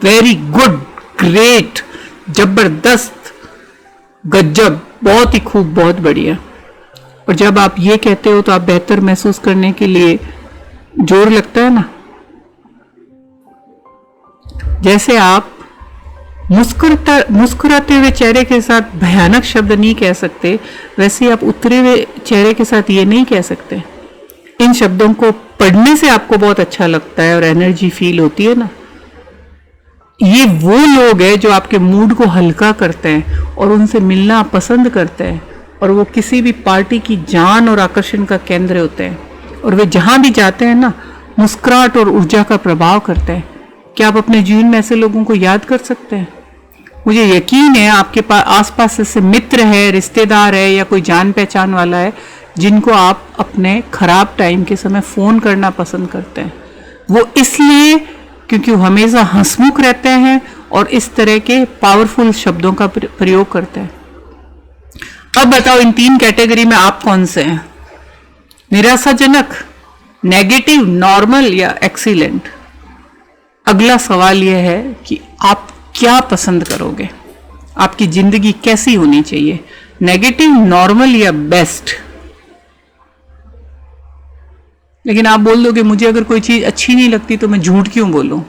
वेरी गुड, ग्रेट, जबरदस्त, गजब, बहुत ही खूब, बहुत बढ़िया। और जब आप ये कहते हो तो आप बेहतर महसूस करने के लिए जोर लगता है ना। जैसे आप मुस्कुराते हुए चेहरे के साथ भयानक शब्द नहीं कह सकते, वैसे ही आप उतरे हुए चेहरे के साथ ये नहीं कह सकते। इन शब्दों को पढ़ने से आपको बहुत अच्छा लगता है और एनर्जी फील होती है ना। ये वो लोग हैं जो आपके मूड को हल्का करते हैं और उनसे मिलना आप पसंद करते हैं, और वो किसी भी पार्टी की जान और आकर्षण का केंद्र होते हैं। और वे जहां भी जाते हैं ना, मुस्कुराहट और ऊर्जा का प्रभाव करते हैं। क्या आप अपने जीवन में ऐसे लोगों को याद कर सकते हैं? मुझे यकीन है आपके पास आसपास ऐसे मित्र है, रिश्तेदार है या कोई जान पहचान वाला है जिनको आप अपने खराब टाइम के समय फोन करना पसंद करते हैं। वो इसलिए क्योंकि वो हमेशा हंसमुख रहते हैं और इस तरह के पावरफुल शब्दों का प्रयोग करते हैं। अब बताओ इन 3 कैटेगरी में आप कौन से हैं? निराशाजनक, नेगेटिव, नॉर्मल या एक्सीलेंट? अगला सवाल यह है कि आप क्या पसंद करोगे? आपकी जिंदगी कैसी होनी चाहिए? नेगेटिव, नॉर्मल या बेस्ट? लेकिन आप बोल दोगे मुझे अगर कोई चीज अच्छी नहीं लगती तो मैं झूठ क्यों बोलूं?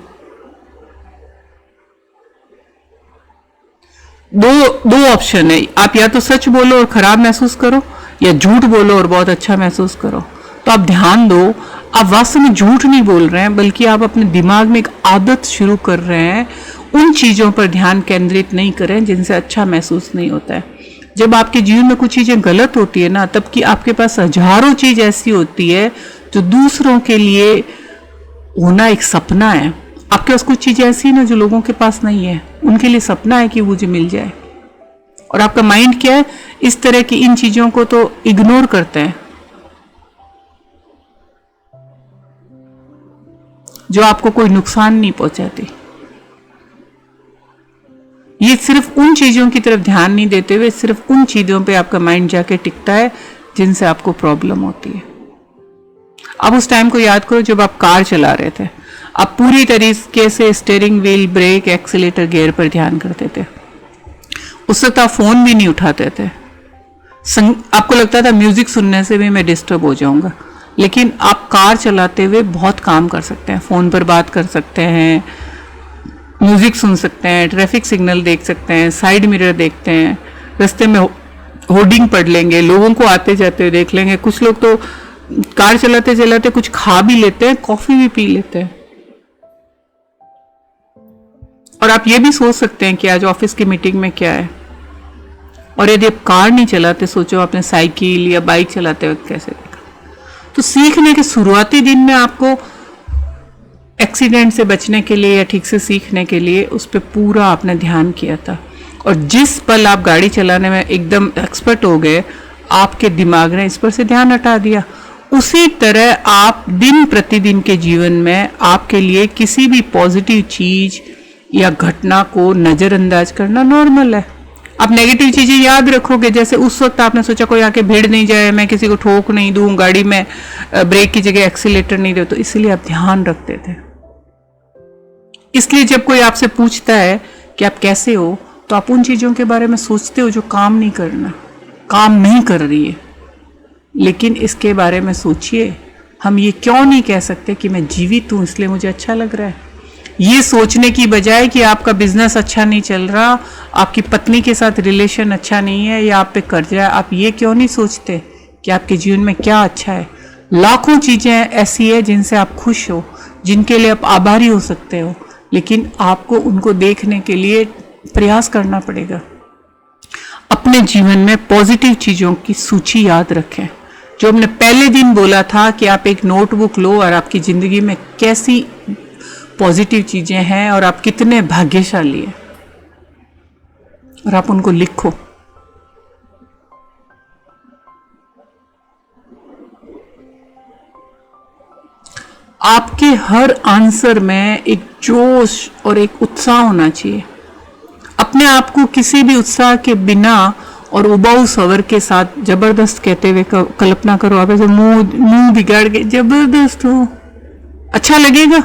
दो ऑप्शन है, आप या तो सच बोलो और खराब महसूस करो, या झूठ बोलो और बहुत अच्छा महसूस करो। तो आप ध्यान दो, आप वास्तव में झूठ नहीं बोल रहे हैं, बल्कि आप अपने दिमाग में एक आदत शुरू कर रहे हैं। उन चीजों पर ध्यान केंद्रित नहीं करें जिनसे अच्छा महसूस नहीं होता है। जब आपके जीवन में कुछ चीजें गलत होती है ना, तब कि आपके पास हजारों चीज ऐसी होती है जो दूसरों के लिए होना एक सपना है। आपके पास कुछ चीजें ऐसी ना जो लोगों के पास नहीं है, उनके लिए सपना है कि मुझे मिल जाए। और आपका माइंड क्या है, इस तरह की इन चीजों को तो इग्नोर करते हैं जो आपको कोई नुकसान नहीं पहुंचाती। ये सिर्फ उन चीजों की तरफ ध्यान नहीं देते हुए सिर्फ उन चीजों पे आपका माइंड जाके टिकता है जिनसे आपको प्रॉब्लम होती है। अब उस टाइम को याद करो जब आप कार चला रहे थे, आप पूरी तरीके से steering wheel, brake, accelerator, gear पर ध्यान करते थे। उस वक्त आप फोन भी नहीं उठाते थे। आपको लगता था म्यूजिक सुनने से भी मैं डिस्टर्ब हो जाऊंगा, लेकिन आप कार चलाते हुए बहुत काम कर सकते हैं। फोन पर बात कर सकते हैं, म्यूजिक सुन सकते हैं, ट्रैफिक सिग्नल देख सकते हैं, साइड मिरर देखते हैं, रास्ते में होर्डिंग पढ़ लेंगे, लोगों को आते जाते हुए देख लेंगे। कुछ लोग तो कार चलाते चलाते कुछ खा भी लेते हैं, कॉफी भी पी लेते हैं। और आप ये भी सोच सकते हैं कि आज ऑफिस की मीटिंग में क्या है। और यदि आप कार नहीं चलाते, सोचो आपने साइकिल या बाइक चलाते वक्त कैसे देखा। तो सीखने के शुरुआती दिन में आपको एक्सीडेंट से बचने के लिए या ठीक से सीखने के लिए उस पर पूरा आपने ध्यान किया था। और जिस पल आप गाड़ी चलाने में एकदम एक्सपर्ट हो गए, आपके दिमाग ने इस पर से ध्यान हटा दिया। उसी तरह आप दिन प्रतिदिन के जीवन में आपके लिए किसी भी पॉजिटिव चीज या घटना को नजरअंदाज करना नॉर्मल है। आप नेगेटिव चीजें याद रखोगे, जैसे उस वक्त आपने सोचा कोई आके भिड़ नहीं जाए, मैं किसी को ठोक नहीं दूं, गाड़ी में ब्रेक की जगह एक्सीलेटर नहीं दे, तो इसलिए आप ध्यान रखते थे। इसलिए जब कोई आपसे पूछता है कि आप कैसे हो, तो आप उन चीजों के बारे में सोचते हो जो काम नहीं कर रही है। लेकिन इसके बारे में सोचिए, हम ये क्यों नहीं कह सकते कि मैं जीवित हूं इसलिए मुझे अच्छा लग रहा है। ये सोचने की बजाय कि आपका बिजनेस अच्छा नहीं चल रहा, आपकी पत्नी के साथ रिलेशन अच्छा नहीं है या आप पे कर्जा है, आप ये क्यों नहीं सोचते कि आपके जीवन में क्या अच्छा है। लाखों चीजें ऐसी है जिनसे आप खुश हो, जिनके लिए आप आभारी हो सकते हो, लेकिन आपको उनको देखने के लिए प्रयास करना पड़ेगा। अपने जीवन में पॉजिटिव चीजों की सूची याद रखें। जो हमने पहले दिन बोला था कि आप एक नोटबुक लो और आपकी जिंदगी में कैसी पॉजिटिव चीजें हैं और आप कितने भाग्यशाली हैं, और आप उनको लिखो। आपके हर आंसर में एक जोश और एक उत्साह होना चाहिए। अपने आप को किसी भी उत्साह के बिना और उबाऊ स्वर के साथ जबरदस्त कहते हुए कल्पना करो, आप ऐसे मुंह बिगाड़ के जबरदस्त हो, अच्छा लगेगा।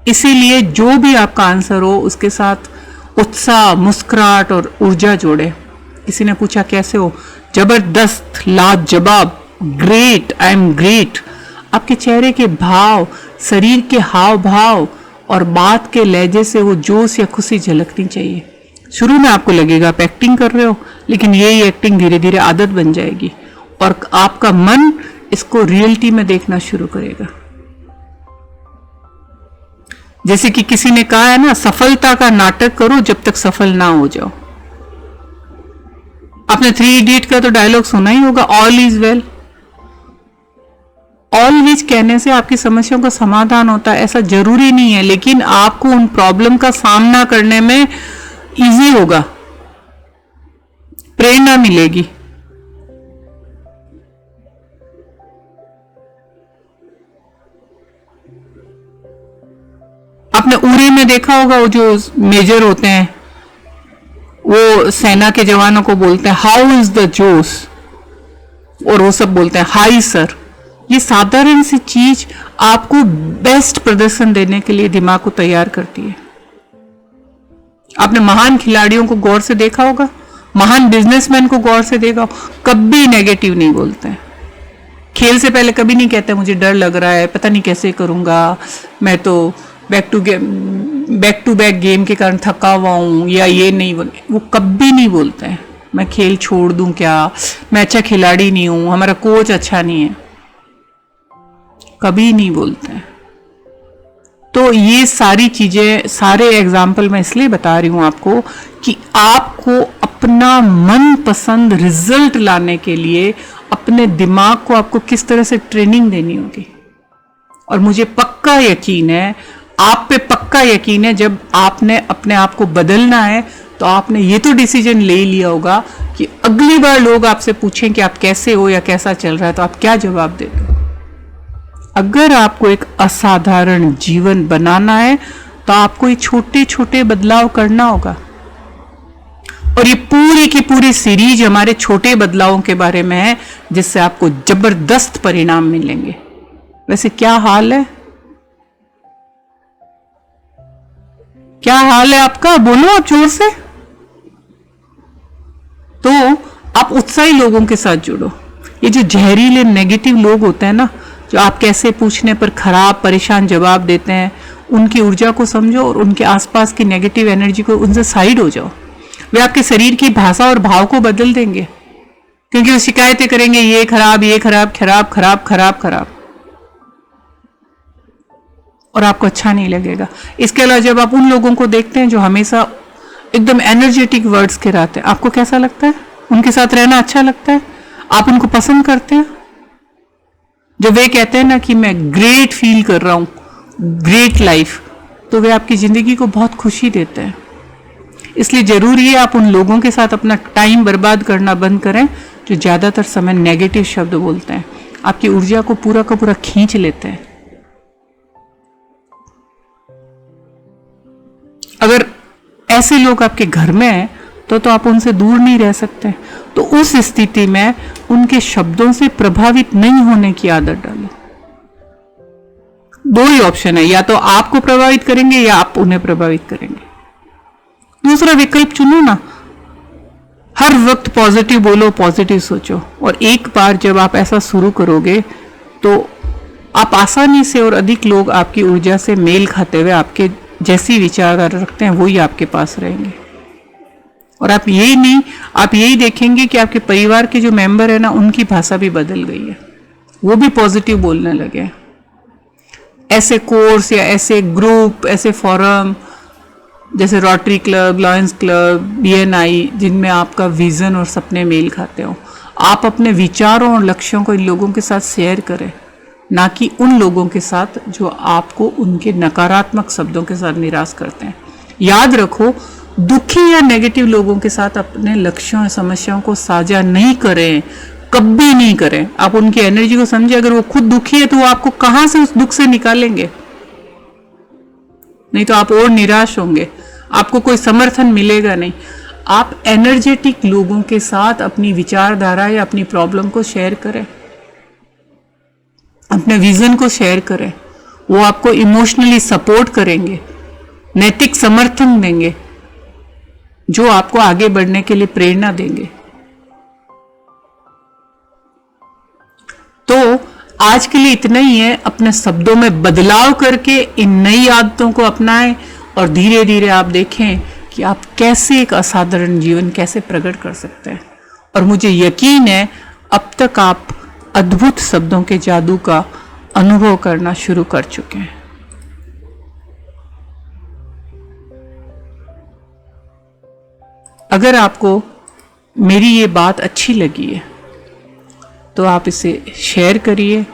इसीलिए जो भी आपका आंसर हो उसके साथ उत्साह, मुस्कुराहट और ऊर्जा जोड़े। किसी ने पूछा कैसे हो, जबरदस्त, लाजवाब, ग्रेट, आई एम ग्रेट। आपके चेहरे के भाव, शरीर के हाव भाव और बात के लहजे से वो जोश या खुशी झलकनी चाहिए। शुरू में आपको लगेगा आप एक्टिंग कर रहे हो, लेकिन यही एक्टिंग धीरे धीरे आदत बन जाएगी और आपका मन इसको रियलिटी में देखना शुरू करेगा। जैसे कि किसी ने कहा है ना, सफलता का नाटक करो जब तक सफल ना हो जाओ। आपने 3 इडियट का तो डायलॉग सुना ही होगा, ऑल इज वेल। ऑलवेज कहने से आपकी समस्याओं का समाधान होता है ऐसा जरूरी नहीं है, लेकिन आपको उन प्रॉब्लम का सामना करने में इजी होगा, प्रेरणा मिलेगी। आपने उरी में देखा होगा, वो जो मेजर होते हैं वो सेना के जवानों को बोलते हैं हाउ इज द जोश, और वो सब बोलते हैं हाई सर। ये साधारण सी चीज आपको बेस्ट प्रदर्शन देने के लिए दिमाग को तैयार करती है। आपने महान खिलाड़ियों को गौर से देखा होगा, महान बिजनेसमैन को गौर से देखा होगा, कभी नेगेटिव नहीं बोलते हैं। खेल से पहले कभी नहीं कहते मुझे डर लग रहा है, पता नहीं कैसे करूंगा, मैं तो बैक टू बैक गेम के कारण थका हुआ हूं, या ये नहीं बोले, वो कभी नहीं बोलते हैं मैं खेल छोड़ दूं क्या, मैं अच्छा खिलाड़ी नहीं हूं, हमारा कोच अच्छा नहीं है, कभी नहीं बोलते हैं। तो ये सारी चीजें, सारे एग्जाम्पल मैं इसलिए बता रही हूं आपको कि आपको अपना मनपसंद रिजल्ट लाने के लिए अपने दिमाग को आपको किस तरह से ट्रेनिंग देनी होगी। और मुझे पक्का यकीन है, आप पे पक्का यकीन है, जब आपने अपने आप को बदलना है तो आपने ये तो डिसीजन ले लिया होगा कि अगली बार लोग आपसे पूछें कि आप कैसे हो या कैसा चल रहा है, तो आप क्या जवाब देते हो। अगर आपको एक असाधारण जीवन बनाना है तो आपको ये छोटे छोटे बदलाव करना होगा। और ये पूरी की पूरी सीरीज हमारे छोटे बदलावों के बारे में है, जिससे आपको जबरदस्त परिणाम मिलेंगे। वैसे क्या हाल है, क्या हाल है आपका, बोलो आप जोर से। तो आप उत्साही लोगों के साथ जुड़ो। ये जो जहरीले नेगेटिव लोग होते हैं ना, जो आप कैसे पूछने पर खराब परेशान जवाब देते हैं, उनकी ऊर्जा को समझो और उनके आसपास की नेगेटिव एनर्जी को, उनसे साइड हो जाओ। वे आपके शरीर की भाषा और भाव को बदल देंगे, क्योंकि वो शिकायतें करेंगे ये खराब, ये खराब, खराब खराब खराब खराब, और आपको अच्छा नहीं लगेगा। इसके अलावा जब आप उन लोगों को देखते हैं जो हमेशा एकदम एनर्जेटिक वर्ड्स के रहते हैं, आपको कैसा लगता है? उनके साथ रहना अच्छा लगता है? आप उनको पसंद करते हैं? जब वे कहते हैं ना कि मैं ग्रेट फील कर रहा हूं, ग्रेट लाइफ, तो वे आपकी जिंदगी को बहुत खुशी देते हैं। इसलिए जरूरी है आप उन लोगों के साथ अपना टाइम बर्बाद करना बंद करें जो ज्यादातर समय नेगेटिव शब्द बोलते हैं। आपकी ऊर्जा को पूरा का पूरा खींच लेते हैं। अगर ऐसे लोग आपके घर में हैं तो आप उनसे दूर नहीं रह सकते। तो उस स्थिति में उनके शब्दों से प्रभावित नहीं होने की आदत डालो। दो ही ऑप्शन है, या तो आपको प्रभावित करेंगे या आप उन्हें प्रभावित करेंगे। दूसरा विकल्प चुनो ना। हर वक्त पॉजिटिव बोलो, पॉजिटिव सोचो। और एक बार जब आप ऐसा शुरू करोगे तो आप आसानी से और अधिक लोग आपकी ऊर्जा से मेल खाते हुए आपके जैसी विचारधारा रखते हैं वही आपके पास रहेंगे। और आप यही देखेंगे कि आपके परिवार के जो मेंबर है ना, उनकी भाषा भी बदल गई है, वो भी पॉजिटिव बोलने लगे। ऐसे कोर्स या ऐसे ग्रुप, ऐसे फोरम जैसे rotary club, lions club, BNI, जिनमें आपका विजन और सपने मेल खाते हो, आप अपने विचारों और लक्ष्यों को इन लोगों के साथ शेयर करें, ना कि उन लोगों के साथ जो आपको उनके नकारात्मक शब्दों के साथ निराश करते हैं। याद रखो, दुखी या नेगेटिव लोगों के साथ अपने लक्ष्यों और समस्याओं को साझा नहीं करें, कभी नहीं करें। आप उनकी एनर्जी को समझे। अगर वो खुद दुखी है तो वो आपको कहां से उस दुख से निकालेंगे? नहीं तो आप और निराश होंगे, आपको कोई समर्थन मिलेगा नहीं। आप एनर्जेटिक लोगों के साथ अपनी विचारधारा या अपनी प्रॉब्लम को शेयर करें, अपने विजन को शेयर करें। वो आपको इमोशनली सपोर्ट करेंगे, नैतिक समर्थन देंगे, जो आपको आगे बढ़ने के लिए प्रेरणा देंगे। तो आज के लिए इतना ही है। अपने शब्दों में बदलाव करके इन नई आदतों को अपनाएं और धीरे धीरे आप देखें कि आप कैसे एक असाधारण जीवन कैसे प्रकट कर सकते हैं। और मुझे यकीन है अब तक आप अद्भुत शब्दों के जादू का अनुभव करना शुरू कर चुके हैं। अगर आपको मेरी ये बात अच्छी लगी है तो आप इसे शेयर करिए,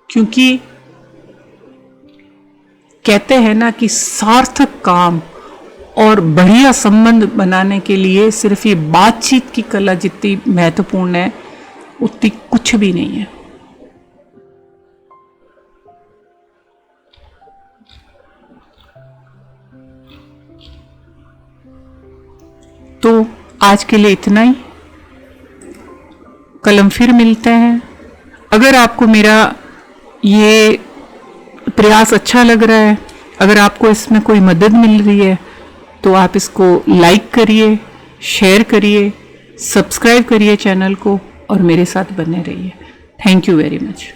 क्योंकि कहते हैं ना कि सार्थक काम और बढ़िया संबंध बनाने के लिए सिर्फ ये बातचीत की कला जितनी महत्वपूर्ण है उतनी कुछ भी नहीं है। तो आज के लिए इतना ही। कल हम फिर मिलते हैं। अगर आपको मेरा ये प्रयास अच्छा लग रहा है, अगर आपको इसमें कोई मदद मिल रही है, तो आप इसको लाइक करिए, शेयर करिए, सब्सक्राइब करिए चैनल को और मेरे साथ बने रहिए। Thank you very much.